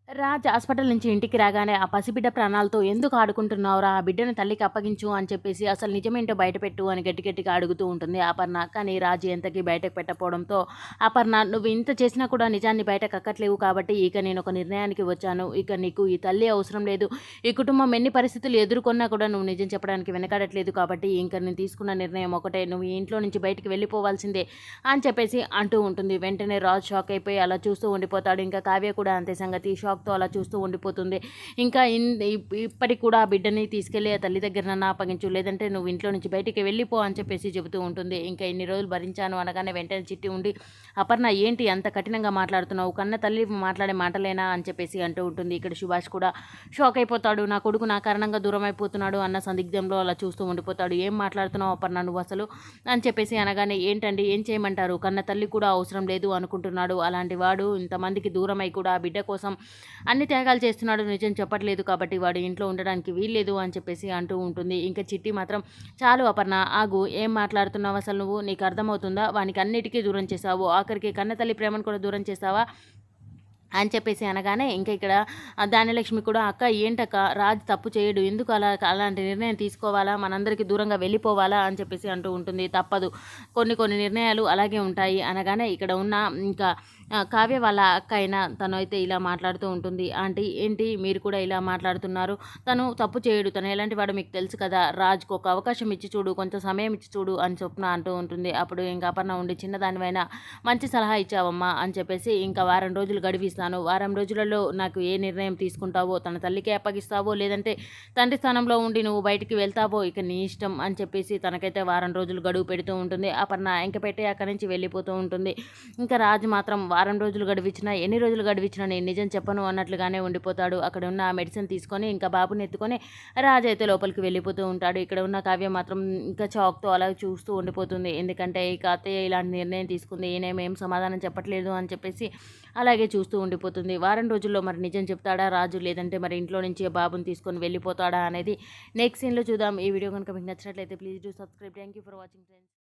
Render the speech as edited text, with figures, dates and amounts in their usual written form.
Raj hospital నుంచి ఇంటికి రాగానే ఆ పసిబిడ్డ ప్రాణాలతో ఎందుకు ఆడుకుంటున్నావురా, ఆ బిడ్డను తల్లికి అప్పగించు అని చెప్పేసి అసలు నిజమేంటో బయటపెట్టు అని గట్టిగా అడుగుతూ ఉంటుంది అపర్ణ. కానీ రాజ్ ఎంతకీ బయటకు పెట్టకపోవడంతో అపర్ణ, నువ్వు ఇంత చేసినా కూడా నిజాన్ని బయట కక్కట్లేవు కాబట్టి ఇక నేను ఒక నిర్ణయానికి వచ్చాను. ఇక నీకు ఈ తల్లి అవసరం లేదు, ఈ కుటుంబం ఎన్ని పరిస్థితులు ఎదుర్కొన్నా కూడా నువ్వు నిజం చెప్పడానికి వెనకాడట్లేదు కాబట్టి ఇంక నేను తీసుకున్న నిర్ణయం ఒకటే, నువ్వు ఈ ఇంట్లో నుంచి బయటికి వెళ్ళిపోవాల్సిందే అని చెప్పేసి అంటూ ఉంటుంది. వెంటనే రాజ్ షాక్ అయిపోయి అలా చూస్తూ ఉండిపోతాడు. ఇంకా కావ్య కూడా అంతే సంగతి, షాక్తో అలా చూస్తూ ఉండిపోతుంది. ఇంకా ఇప్పటికి కూడా ఆ బిడ్డని తీసుకెళ్ళి ఆ తల్లి దగ్గర నన్ను అప్పగించు, లేదంటే నువ్వు ఇంట్లో నుంచి బయటికి వెళ్ళిపో అని చెప్పేసి చెబుతూ ఉంటుంది. ఇంకా ఇన్ని రోజులు భరించాను అనగానే వెంటనే చిట్టి ఉండి, అపర్ణ ఏంటి అంత కఠినంగా మాట్లాడుతున్నావు, కన్న తల్లి మాట్లాడే మాటలేనా అని చెప్పేసి అంటూ ఉంటుంది. ఇక్కడ సుభాష్ కూడా షాక్ అయిపోతాడు. నా కొడుకు నా కారణంగా దూరం అయిపోతున్నాడు అన్న సందిగ్ధంలో అలా చూస్తూ ఉండిపోతాడు. ఏం మాట్లాడుతున్నావు అపర్ణ నువ్వు అసలు అని చెప్పేసి అనగానే, ఏంటండి ఏం చేయమంటారు, కన్న తల్లి కూడా అవసరం లేదు అనుకుంటున్నాడు, అలాంటి వాడు ఇంతమందికి దూరమై కూడా ఆ బిడ్డ కోసం అన్ని త్యాగాలు చేస్తున్నాడు, నిజం చెప్పట్లేదు కాబట్టి వాడు ఇంట్లో ఉండడానికి వీల్లేదు అని చెప్పేసి అంటూ ఉంటుంది. ఇంకా చిట్టి మాత్రం, చాలు అపర్ణ ఆగు, ఏం మాట్లాడుతున్నావు అసలు నువ్వు, నీకు అర్థమవుతుందా, వానికి అన్నిటికీ దూరం చేసావు, ఆఖరికి కన్నతల్లి ప్రేమను కూడా దూరం చేసావా అని చెప్పేసి అనగానే, ఇంకా ఇక్కడ ధాన్యలక్ష్మి కూడా, అక్క ఏంటక్క, రాజ్ తప్పు చేయడు, ఎందుకు అలాంటి నిర్ణయం తీసుకోవాలా, మనందరికీ దూరంగా వెళ్ళిపోవాలా అని చెప్పేసి అంటూ ఉంటుంది. తప్పదు, కొన్ని నిర్ణయాలు అలాగే ఉంటాయి అనగానే, ఇక్కడ ఉన్న ఇంకా కావ్య వాళ్ళ అక్క అయినా తను అయితే ఇలా మాట్లాడుతూ ఉంటుంది. ఆంటీ ఏంటి మీరు కూడా ఇలా మాట్లాడుతున్నారు, తను తప్పు చేయడు, తను ఎలాంటి వాడు మీకు తెలుసు కదా, రాజ్కు ఒక అవకాశం ఇచ్చి చూడు, కొంచెం సమయం ఇచ్చి చూడు అని స్వప్న అంటూ ఉంటుంది. అప్పుడు ఇంకా అపర్ణ ఉండి, చిన్నదానివైనా మంచి సలహా ఇచ్చావమ్మా అని చెప్పేసి, ఇంకా వారం రోజులు గడిపిస్తాను, వారం రోజులలో నాకు ఏ నిర్ణయం తీసుకుంటావో, తన తల్లికే అప్పగిస్తావో లేదంటే తండ్రి స్థానంలో ఉండి నువ్వు బయటికి వెళ్తావో ఇక నీ ఇష్టం అని చెప్పేసి తనకైతే వారం రోజులు గడువు పెడుతూ ఉంటుంది. అపర్ణ ఇంక పెట్టి అక్కడి నుంచి వెళ్ళిపోతూ ఉంటుంది. ఇంకా రాజు మాత్రం వారం రోజులు గడివిచ్చినా ఎన్ని రోజులు గడివిచ్చినా నేను నిజం చెప్పను అన్నట్లుగానే ఉండిపోతాడు. అక్కడ ఉన్న ఆ మెడిసిన్ తీసుకొని ఇంకా బాబుని ఎత్తుకొని రాజు అయితే లోపలికి వెళ్ళిపోతూ ఉంటాడు. ఇక్కడ ఉన్న కావ్య మాత్రం ఇంకా చాక్తో అలా చూస్తూ ఉండిపోతుంది. ఎందుకంటే ఇక అత్తయ్య ఇలాంటి నిర్ణయం తీసుకుంది, ఈయనేమేం సమాధానం చెప్పట్లేదు అని చెప్పేసి అలాగే చూస్తూ ఉండిపోతుంది. వారం రోజుల్లో మరి నిజం చెప్తాడా రాజు, లేదంటే మరి ఇంట్లో నుంచి బాబుని తీసుకొని వెళ్ళిపోతాడా అనేది నెక్స్ట్ సీన్లో చూద్దాం. ఈ వీడియో కనుక మీకు నచ్చినట్లయితే please do subscribe. Thank you for watching friends.